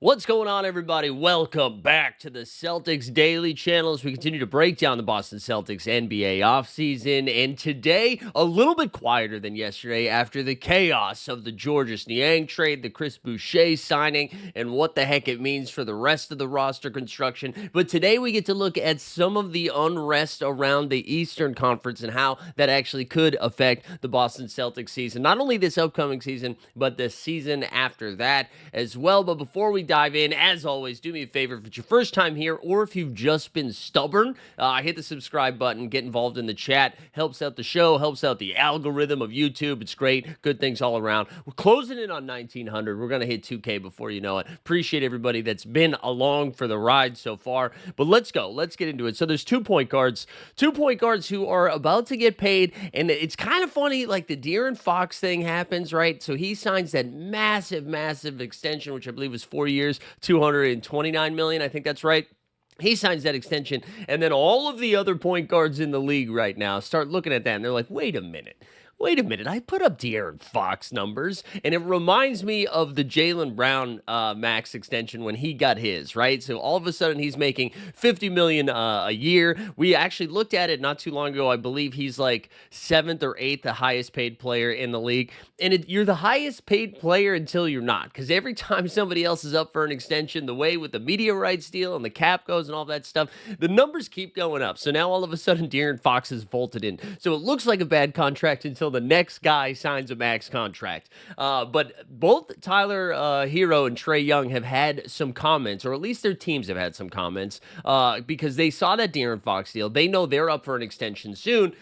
What's going on, everybody? Welcome back to the Celtics Daily Channel as we continue to break down the Boston Celtics NBA offseason. And today, a little bit quieter than yesterday after the chaos of the Georges Niang trade, the Chris Boucher signing, and what the heck it means for the rest of the roster construction. But today, we get to look at some of the unrest around the Eastern Conference and how that actually could affect the Boston Celtics season. Not only this upcoming season, but the season after that as well. But before we dive in, as always, do me a favor if it's your first time here or if you've just been stubborn, hit the subscribe button, get involved in the chat. Helps out the show, helps out the algorithm of YouTube. It's great. Good things all around. We're closing in on 1900. We're going to hit 2K before you know it. Appreciate everybody that's been along for the ride so far. But let's go. Let's get into it. So there's 2 point guards who are about to get paid. And it's kind of funny, like the De'Aaron Fox thing happens, right? So he signs that massive extension, which I believe was 4 years, $229 million. I think that's right. He signs that extension, and then all of the other point guards in the league right now start looking at that, and they're like, wait a minute, I put up De'Aaron Fox numbers, and it reminds me of the Jaylen Brown max extension when he got his, right? So all of a sudden, he's making $50 million a year. We actually looked at it not too long ago. I believe he's like 7th or 8th, the highest paid player in the league, and you're the highest paid player until you're not, because every time somebody else is up for an extension, the way with the media rights deal and the cap goes and all that stuff, the numbers keep going up. So now all of a sudden, De'Aaron Fox is vaulted in. So it looks like a bad contract until the next guy signs a max contract. But both Tyler Hero and Trae Young have had some comments, or at least their teams have had some comments, because they saw that De'Aaron Fox deal. They know they're up for an extension soon,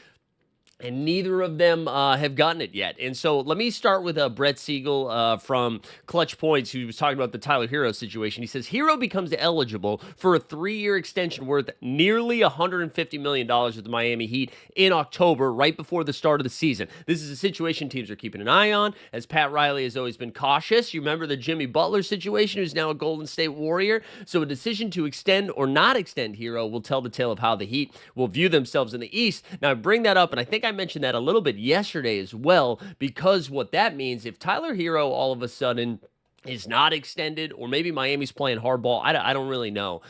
and neither of them have gotten it yet. And so let me start with Brett Siegel from Clutch Points, who was talking about the Tyler Hero situation. He says, Hero becomes eligible for a 3-year extension worth nearly $150 million with the Miami Heat in October, right before the start of the season. This is a situation teams are keeping an eye on, as Pat Riley has always been cautious. You remember the Jimmy Butler situation, who's now a Golden State Warrior? So a decision to extend or not extend Hero will tell the tale of how the Heat will view themselves in the East. Now, I bring that up, and I think I mentioned that a little bit yesterday as well, because what that means, if Tyler Hero all of a sudden is not extended, or maybe Miami's playing hardball, I don't really know.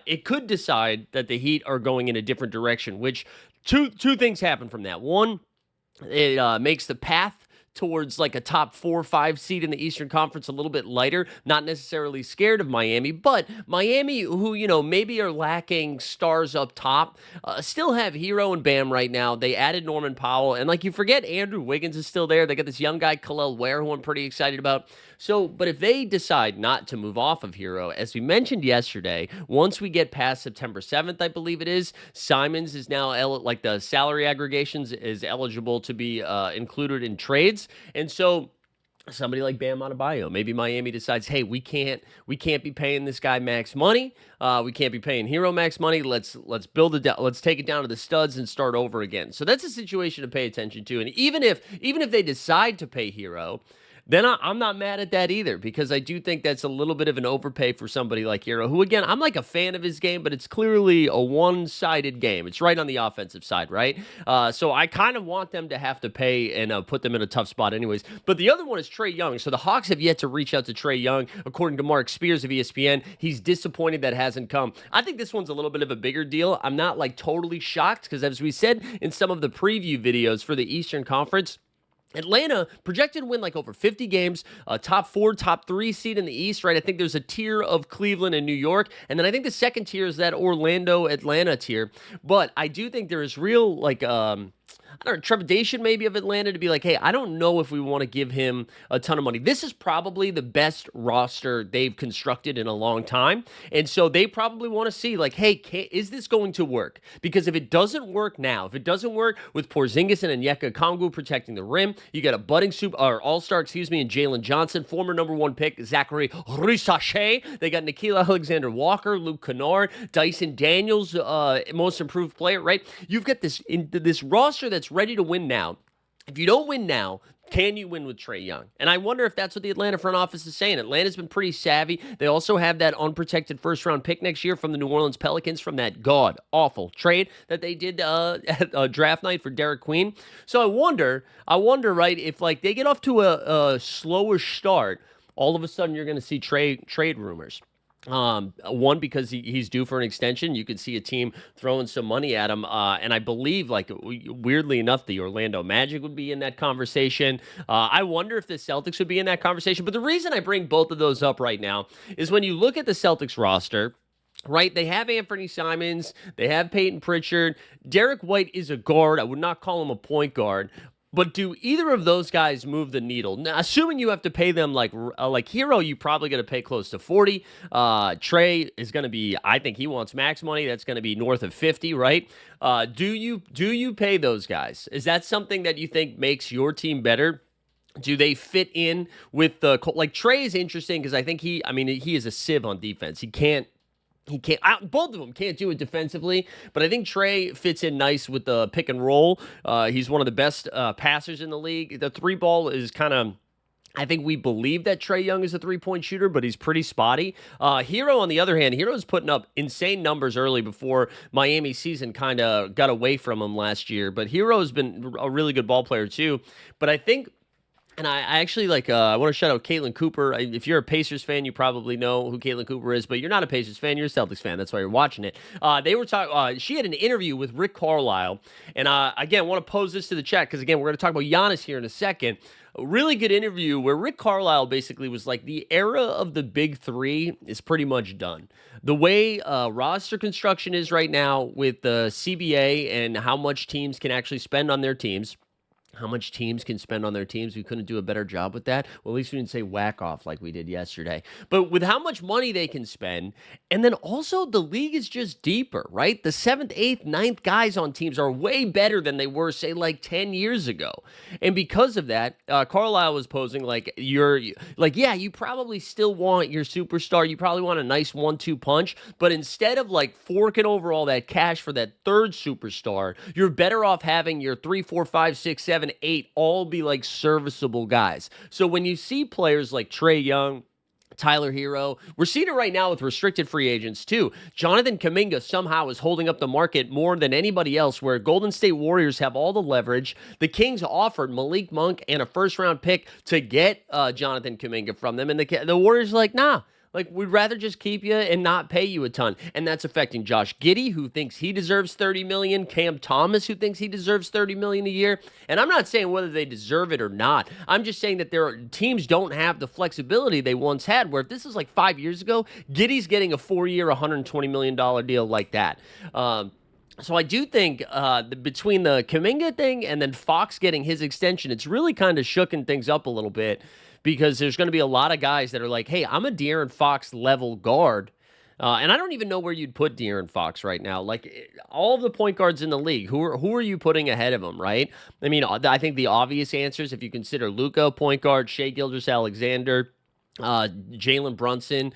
It could decide that the Heat are going in a different direction, which two things happen from that. One, it makes the path towards like a top 4 or 5 seed in the Eastern Conference a little bit lighter. Not necessarily scared of Miami, but Miami, who, maybe are lacking stars up top, still have Hero and Bam right now. They added Norman Powell, and like, you forget Andrew Wiggins is still there. They got this young guy, Khalil Ware, who I'm pretty excited about. So, but if they decide not to move off of Hero, as we mentioned yesterday, once we get past September 7th, I believe it is, Simons is now, like the salary aggregations, is eligible to be included in trades. And so somebody like Bam Adebayo, maybe Miami decides, hey, we can't be paying this guy max money. We can't be paying Hero max money. Let's build it down. Let's take it down to the studs and start over again. So that's a situation to pay attention to. And even if they decide to pay Hero, then I'm not mad at that either, because I do think that's a little bit of an overpay for somebody like Hero, who, again, I'm like a fan of his game, but it's clearly a one-sided game. It's right on the offensive side, right? So I kind of want them to have to pay and put them in a tough spot anyways. But the other one is Trae Young. So the Hawks have yet to reach out to Trae Young. According to Mark Spears of ESPN, he's disappointed that hasn't come. I think this one's a little bit of a bigger deal. I'm not like totally shocked, because as we said in some of the preview videos for the Eastern Conference, Atlanta projected to win like over 50 games, top 4, top 3 seed in the East, right? I think there's a tier of Cleveland and New York, and then I think the second tier is that Orlando-Atlanta tier. But I do think there is real, like, I don't know, trepidation maybe of Atlanta to be like, hey, I don't know if we want to give him a ton of money. This is probably the best roster they've constructed in a long time. And so they probably want to see, like, hey, is this going to work? Because if it doesn't work now, if it doesn't work with Porzingis and Onyeka Okongwu protecting the rim, you got a budding all-star, and Jalen Johnson, former number 1 pick, Zachary Rissache. They got Nikhil Alexander-Walker, Luke Kennard, Dyson Daniels, most improved player, right? You've got this roster that's ready to win now. If you don't win now, can you win with Trae Young? And I wonder if that's what the Atlanta front office is saying. Atlanta's been pretty savvy. They also have that unprotected first-round pick next year from the New Orleans Pelicans from that god-awful trade that they did at draft night for Derek Queen. So I wonder, right, if like they get off to a slower start, all of a sudden you're going to see trade rumors. One, because he's due for an extension. You could see a team throwing some money at him, and I believe, like, weirdly enough, the Orlando Magic would be in that conversation. I wonder if the Celtics would be in that conversation. But the reason I bring both of those up right now is when you look at the Celtics roster. Right, they have Anthony Simons, they have Peyton Pritchard. Derek White is a guard. I would not call him a point guard. But do either of those guys move the needle? Now, assuming you have to pay them like Hero, you probably going to pay close to 40. Trey is going to be, I think he wants max money. That's going to be north of 50, right? Do you pay those guys? Is that something that you think makes your team better? Do they fit in with the like Trey is interesting because I think he is a sieve on defense. Both of them can't do it defensively, but I think Trey fits in nice with the pick and roll. He's one of the best passers in the league. The three ball is kind of, I think we believe that Trae Young is a three-point shooter, but he's pretty spotty. Hero, on the other hand, Hero's putting up insane numbers early before Miami's season kind of got away from him last year. But Hero's been a really good ball player too. But I think, and I actually I want to shout out Caitlin Cooper. If you're a Pacers fan, you probably know who Caitlin Cooper is, but you're not a Pacers fan, you're a Celtics fan. That's why you're watching it. They were talking, she had an interview with Rick Carlisle. And again, I want to pose this to the chat because, again, we're going to talk about Giannis here in a second. A really good interview where Rick Carlisle basically was like, the era of the big three is pretty much done. The way roster construction is right now with the CBA and how much teams can actually spend on their teams, how much teams can spend on their teams. We couldn't do a better job with that. Well, at least we didn't say whack off like we did yesterday. But with how much money they can spend, and then also the league is just deeper, right? The 7th, 8th, 9th guys on teams are way better than they were, say, like 10 years ago. And because of that, Carlisle was posing like, you probably still want your superstar. You probably want a nice 1-2 punch. But instead of like forking over all that cash for that third superstar, you're better off having your 3, 4, 5, 6, 7, 8 all be like serviceable guys. So when you see players like Trae Young, Tyler Hero, we're seeing it right now with restricted free agents too. Jonathan Kuminga somehow is holding up the market more than anybody else, where Golden State Warriors have all the leverage. The Kings offered Malik Monk and a first-round pick to get Jonathan Kuminga from them, and the Warriors are like, nah. Like, we'd rather just keep you and not pay you a ton. And that's affecting Josh Giddey, who thinks he deserves $30 million, Cam Thomas, who thinks he deserves $30 million a year. And I'm not saying whether they deserve it or not. I'm just saying that teams don't have the flexibility they once had, where if this is like 5 years ago, Giddey's getting a 4-year, $120 million deal like that. So I do think between the Kuminga thing and then Fox getting his extension, it's really kind of shooken things up a little bit, because there's going to be a lot of guys that are like, hey, I'm a De'Aaron Fox level guard. And I don't even know where you'd put De'Aaron Fox right now. Like, all of the point guards in the league, who are you putting ahead of him, right? I mean, I think the obvious answers, if you consider Luka, point guard, Shai Gilgeous-Alexander, Jalen Brunson,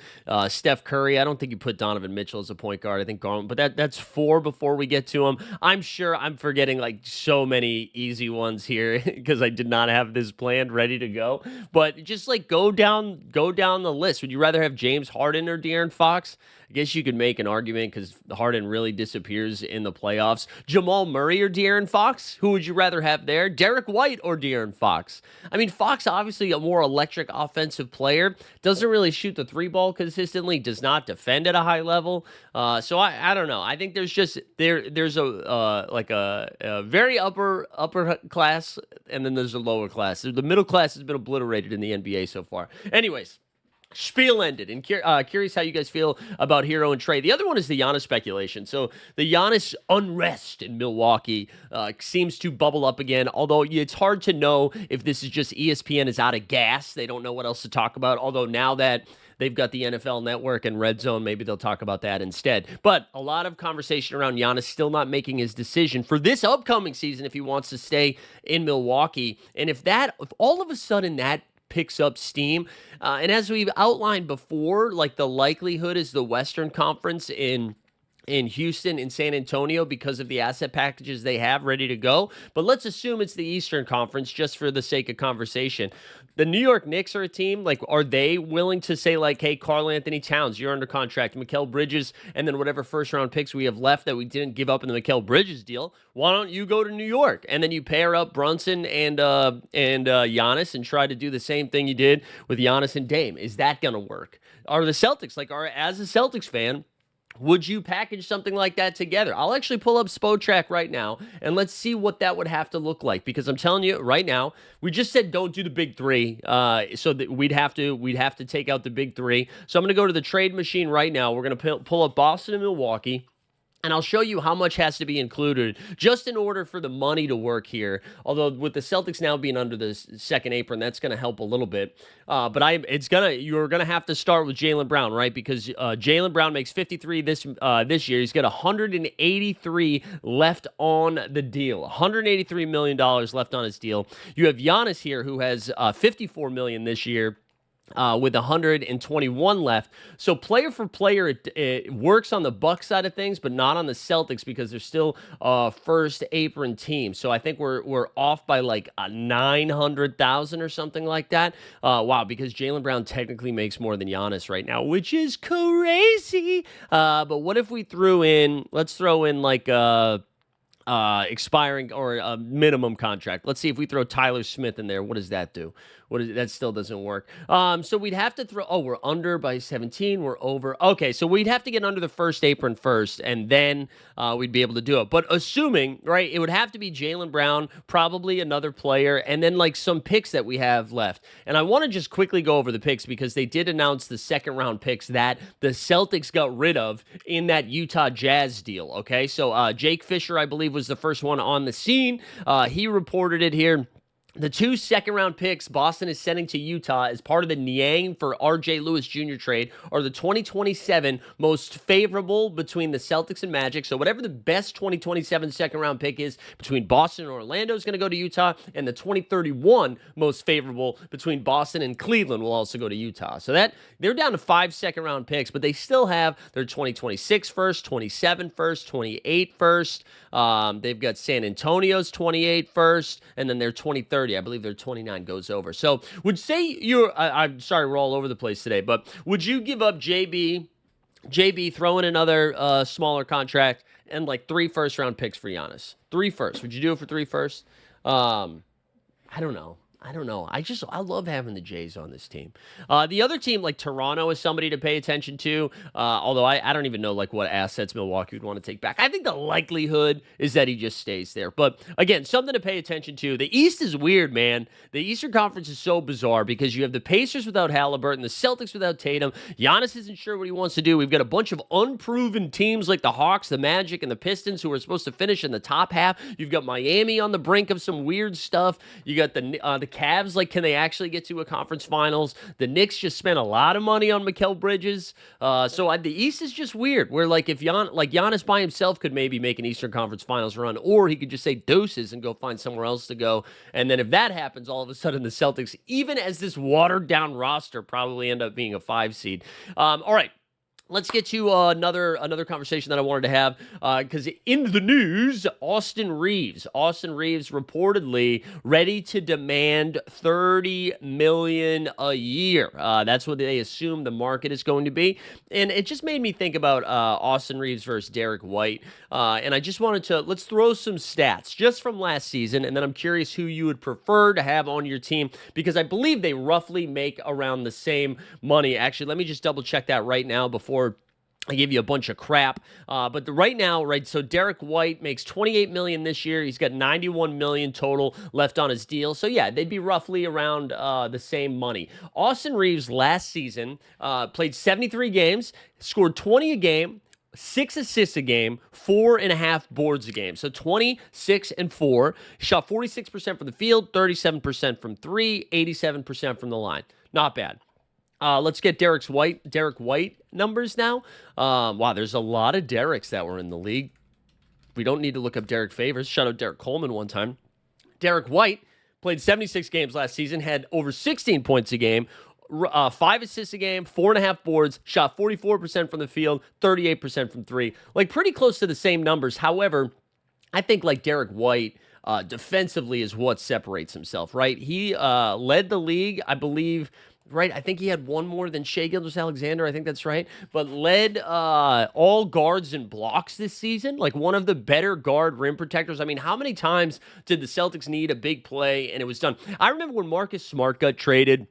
Steph Curry. I don't think you put Donovan Mitchell as a point guard. I think Garland, but that's 4 before we get to him. I'm sure I'm forgetting like so many easy ones here because I did not have this planned ready to go. But just like go down the list. Would you rather have James Harden or De'Aaron Fox? I guess you could make an argument because Harden really disappears in the playoffs. Jamal Murray or De'Aaron Fox? Who would you rather have there? Derek White or De'Aaron Fox? I mean, Fox, obviously a more electric offensive player. Doesn't really shoot the 3-ball consistently. Does not defend at a high level. So I don't know. I think there's a very upper class, and then there's a lower class. The middle class has been obliterated in the NBA so far. Anyways. Spiel ended, and curious how you guys feel about Hero and Trey. The other one is the Giannis speculation. So the Giannis unrest in Milwaukee seems to bubble up again, although it's hard to know if this is just ESPN is out of gas. They don't know what else to talk about, although now that they've got the NFL Network and Red Zone, maybe they'll talk about that instead. But a lot of conversation around Giannis still not making his decision for this upcoming season if he wants to stay in Milwaukee. And if all of a sudden that picks up steam. And as we've outlined before, like the likelihood is the Western Conference in Houston and San Antonio because of the asset packages they have ready to go. But let's assume it's the Eastern Conference just for the sake of conversation. the New York Knicks are a team, like, are they willing to say, like, hey, Karl Anthony Towns, you're under contract, Mikal Bridges, and then whatever first round picks we have left that we didn't give up in the Mikal Bridges deal, why don't you go to New York? And then you pair up Brunson and Giannis and try to do the same thing you did with Giannis and Dame. Is that going to work? Are the Celtics, as a Celtics fan, would you package something like that together? I'll actually pull up Spotrac right now, and let's see what that would have to look like. Because I'm telling you right now, we just said don't do the big three, so that we'd have to take out the big three. So I'm going to go to the trade machine right now. We're going to pull up Boston and Milwaukee. And I'll show you how much has to be included just in order for the money to work here. Although with the Celtics now being under the second apron, that's going to help a little bit. You're gonna have to start with Jaylen Brown, right? Because Jaylen Brown makes 53 this year. He's got 183 left on the deal. $183 million left on his deal. You have Giannis here, who has $54 million this year. With 121 left. So player for player, it works on the Bucks side of things, but not on the Celtics because they're still first apron team. So I think we're off by like 900,000 or something like that. Wow, because Jaylen Brown technically makes more than Giannis right now, which is crazy. But what if we let's throw in like expiring or a minimum contract. Let's see if we throw Tyler Smith in there. What does that do? That still doesn't work. So we'd have to we're under by 17. We're over. Okay, so we'd have to get under the first apron first, and then we'd be able to do it. But assuming, right, it would have to be Jaylen Brown, probably another player, and then like some picks that we have left. And I want to just quickly go over the picks because they did announce the second round picks that the Celtics got rid of in that Utah Jazz deal. Okay, so Jake Fisher, I believe, was the first one on the scene. He reported it here. The 2 second-round picks Boston is sending to Utah as part of the Niang for R.J. Lewis Jr. trade are the 2027 most favorable between the Celtics and Magic. So whatever the best 2027 second-round pick is between Boston and Orlando is going to go to Utah, and the 2031 most favorable between Boston and Cleveland will also go to Utah. So that they're down to 5 second-round picks, but they still have their 2026 first, 27 first, 28 first. They've got San Antonio's 28 first, and then their 2030. I believe their 29 goes over. So would say I'm sorry, we're all over the place today, but would you give up JB, throw in another smaller contract, and like 3 first-round picks for Giannis? 3 first. Would you do it for 3 first? I don't know. I love having the Jays on this team. The other team, like Toronto, is somebody to pay attention to. Although I don't even know like what assets Milwaukee would want to take back. I think the likelihood is that he just stays there. But again, something to pay attention to. The East is weird, man. The Eastern Conference is so bizarre because you have the Pacers without Halliburton, the Celtics without Tatum. Giannis isn't sure what he wants to do. We've got a bunch of unproven teams like the Hawks, the Magic, and the Pistons who are supposed to finish in the top half. You've got Miami on the brink of some weird stuff. You got the Cavs, like, can they actually get to a conference finals? The Knicks just spent a lot of money on Mikal Bridges. The East is just weird, where, like, if Giannis by himself could maybe make an Eastern Conference Finals run, or he could just say deuces and go find somewhere else to go. And then if that happens, all of a sudden the Celtics, even as this watered-down roster, probably end up being a 5 seed. All right. Let's get to another conversation that I wanted to have because in the news, Austin Reeves reportedly ready to demand $30 million a year. That's what they assume the market is going to be, and it just made me think about Austin Reeves versus Derek White. And I just wanted to let's throw some stats just from last season, and then I'm curious who you would prefer to have on your team because I believe they roughly make around the same money. Actually, let me just double check that right now before I give you a bunch of crap. Right now, so Derek White makes $28 million this year. He's got $91 million total left on his deal. So yeah, they'd be roughly around the same money. Austin Reeves last season played 73 games, scored 20 a game, 6 assists a game, 4.5 boards a game. So 26 and 4. Shot 46% from the field, 37% from 3, 87% from the line. Not bad. Let's get Derek White numbers now. Wow, there's a lot of Dereks that were in the league. We don't need to look up Derek Favors. Shout out Derek Coleman one time. Derek White played 76 games last season, had over 16 points a game, 5 assists a game, 4.5 boards, shot 44% from the field, 38% from 3. Like pretty close to the same numbers. However, I think like Derek White, defensively is what separates himself, right? He led the league, I believe, right? I think he had one more than Shai Gilgeous-Alexander. I think that's right. But led all guards in blocks this season, like one of the better guard rim protectors. I mean, how many times did the Celtics need a big play and it was done? I remember when Marcus Smart got traded.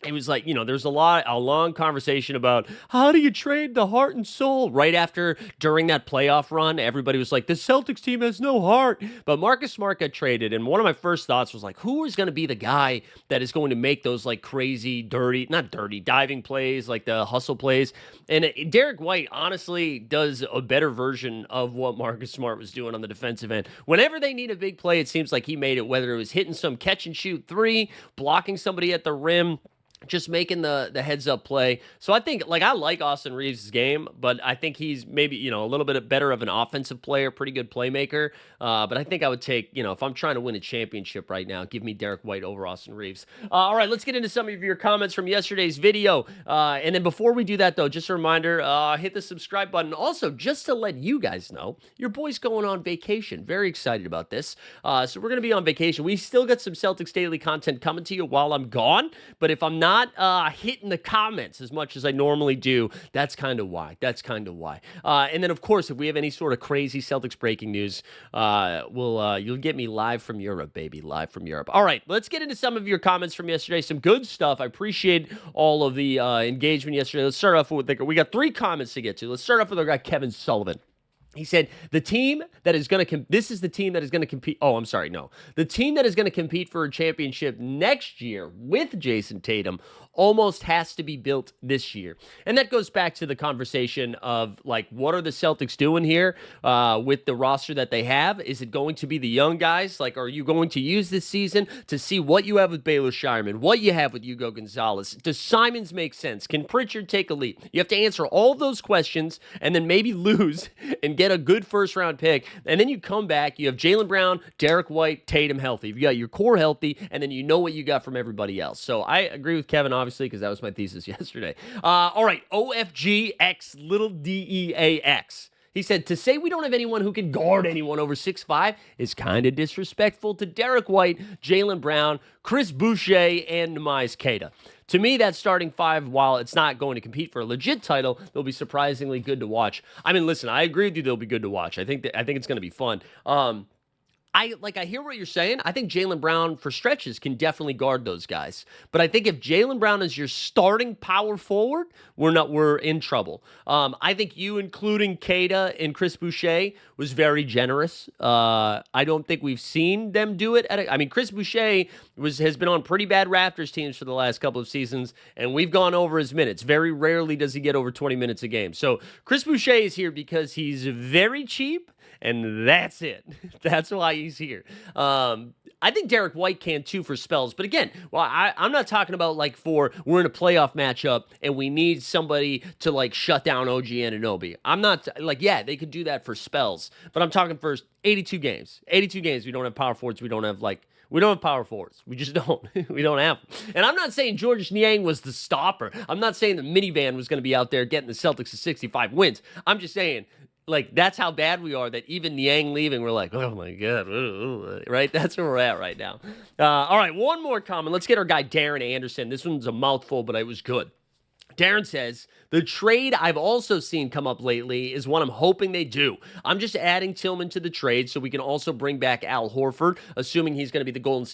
It was like, there's a long conversation about how do you trade the heart and soul right after, during that playoff run, everybody was like, the Celtics team has no heart. But Marcus Smart got traded. And one of my first thoughts was like, who is going to be the guy that is going to make those like crazy, not dirty, diving plays, like the hustle plays? And Derek White honestly does a better version of what Marcus Smart was doing on the defensive end. Whenever they need a big play, it seems like he made it, whether it was hitting some catch and shoot three, blocking somebody at the rim, just making the heads up play. So I think, I like Austin Reeves' game, but I think he's maybe, a little bit better of an offensive player, pretty good playmaker. But I think I would take, if I'm trying to win a championship right now, give me Derek White over Austin Reeves. All right, let's get into some of your comments from yesterday's video. And then before we do that, though, just a reminder, hit the subscribe button. Also, just to let you guys know, your boy's going on vacation. Very excited about this. So we're going to be on vacation. We still got some Celtics Daily content coming to you while I'm gone. But if I'm not hitting the comments as much as I normally do, that's kind of why. And then, of course, if we have any sort of crazy Celtics breaking news, you'll get me live from Europe, baby, live from Europe. All right, let's get into some of your comments from yesterday. Some good stuff. I appreciate all of the engagement yesterday. Let's start off with we got 3 comments to get to. Let's start off with our guy Kevin Sullivan. He said, the team that is going to this is the team that is going to compete. Oh, I'm sorry. No. The team that is going to compete for a championship next year with Jason Tatum almost has to be built this year. And that goes back to the conversation of, what are the Celtics doing here with the roster that they have? Is it going to be the young guys? Are you going to use this season to see what you have with Baylor Shireman, what you have with Hugo Gonzalez? Does Simons make sense? Can Pritchard take a leap? You have to answer all of those questions and then maybe lose and get a good first-round pick. And then you come back, you have Jaylen Brown, Derek White, Tatum healthy. You got your core healthy, and then you know what you got from everybody else. So I agree with Kevin, obviously, because that was my thesis yesterday. All right, OFGX little DEAX. He said, to say we don't have anyone who can guard anyone over 6'5" is kind of disrespectful to Derek White, Jaylen Brown, Chris Boucher, and Neemias Queta. To me, that starting 5, while it's not going to compete for a legit title, they'll be surprisingly good to watch. I mean, listen, I agree with you, they'll be good to watch. I think it's going to be fun. I hear what you're saying. I think Jaylen Brown for stretches can definitely guard those guys. But I think if Jaylen Brown is your starting power forward, we're in trouble. I think you including Queta and Chris Boucher was very generous. I don't think we've seen them do it. Chris Boucher has been on pretty bad Raptors teams for the last couple of seasons, and we've gone over his minutes. Very rarely does he get over 20 minutes a game. So Chris Boucher is here because he's very cheap, and that's it. That's why he's here. I think Derek White can too for spells. But again, I'm not talking about we're in a playoff matchup and we need somebody to shut down OG Anunoby. I'm not yeah, they could do that for spells. But I'm talking for 82 games. 82 games, we don't have power forwards. We don't have power forwards. We just don't. We don't have them. And I'm not saying Georges Niang was the stopper. I'm not saying the minivan was going to be out there getting the Celtics to 65 wins. I'm just saying, that's how bad we are, that even Niang leaving, we're like, oh my God, right? That's where we're at right now. All right, one more comment. Let's get our guy Darren Anderson. This one's a mouthful, but it was good. Darren says, the trade I've also seen come up lately is one I'm hoping they do. I'm just adding Tillman to the trade so we can also bring back Al Horford, assuming he's going to be the Golden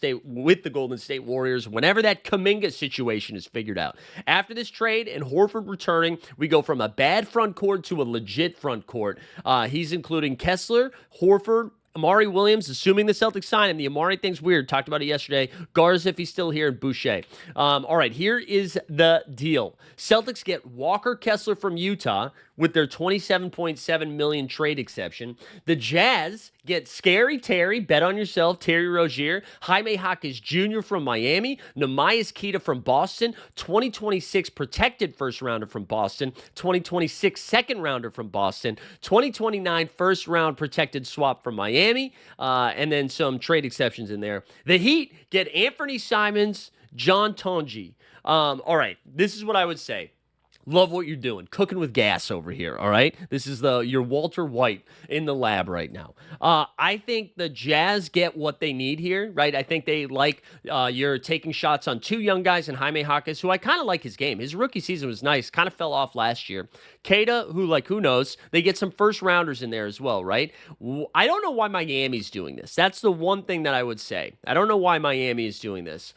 State Warriors whenever that Kuminga situation is figured out. After this trade and Horford returning, we go from a bad front court to a legit front court. He's including Kessler, Horford, Amari Williams, assuming the Celtics sign him. The Amari thing's weird. Talked about it yesterday. Garza, if he's still here, and Boucher. All right, here is the deal. Celtics get Walker Kessler from Utah with their $27.7 million trade exception. The Jazz get Scary Terry, bet on yourself, Terry Rozier, Jaime Jaquez Jr. from Miami, Neemias Queta from Boston, 2026 protected first rounder from Boston, 2026 second rounder from Boston, 2029 first round protected swap from Miami, and then some trade exceptions in there. The Heat get Anthony Simons, John Tonji. All right, this is what I would say. Love what you're doing. Cooking with gas over here, all right? This is your Walter White in the lab right now. I think the Jazz get what they need here, right? I think they like you're taking shots on two young guys in Jaime Jaquez, who I kind of like his game. His rookie season was nice, kind of fell off last year. Keita, who knows? They get some first rounders in there as well, right? I don't know why Miami's doing this. That's the one thing that I would say. I don't know why Miami is doing this.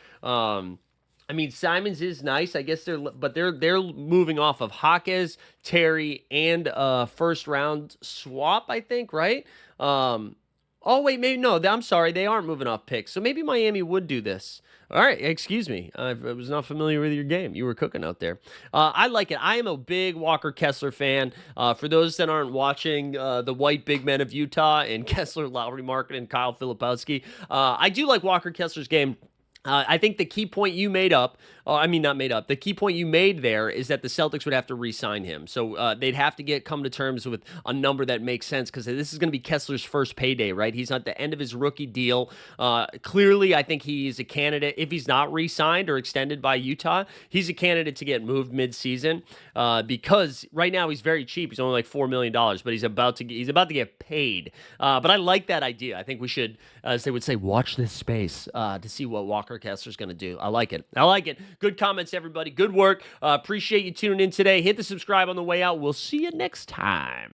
I mean, Simons is nice. I guess they're moving off of Jaquez, Terry, and first round swap, I think, right? Oh wait, maybe no. I'm sorry, they aren't moving off picks. So maybe Miami would do this. All right, excuse me. I was not familiar with your game. You were cooking out there. I like it. I am a big Walker Kessler fan. For those that aren't watching, the white big men of Utah and Kessler, Lowry Market, and Kyle Filipowski, I do like Walker Kessler's game. I think the key point you made up, not made up, the key point you made there is that the Celtics would have to re-sign him. So they'd have to come to terms with a number that makes sense because this is going to be Kessler's first payday, right? He's at the end of his rookie deal. Clearly, I think he's a candidate. If he's not re-signed or extended by Utah, he's a candidate to get moved mid-season because right now he's very cheap. He's only like $4 million, but he's about to get paid. But I like that idea. I think we should, as they would say, watch this space to see what Walker Kessler's going to do. I like it. Good comments, everybody. Good work. Appreciate you tuning in today. Hit the subscribe on the way out. We'll see you next time.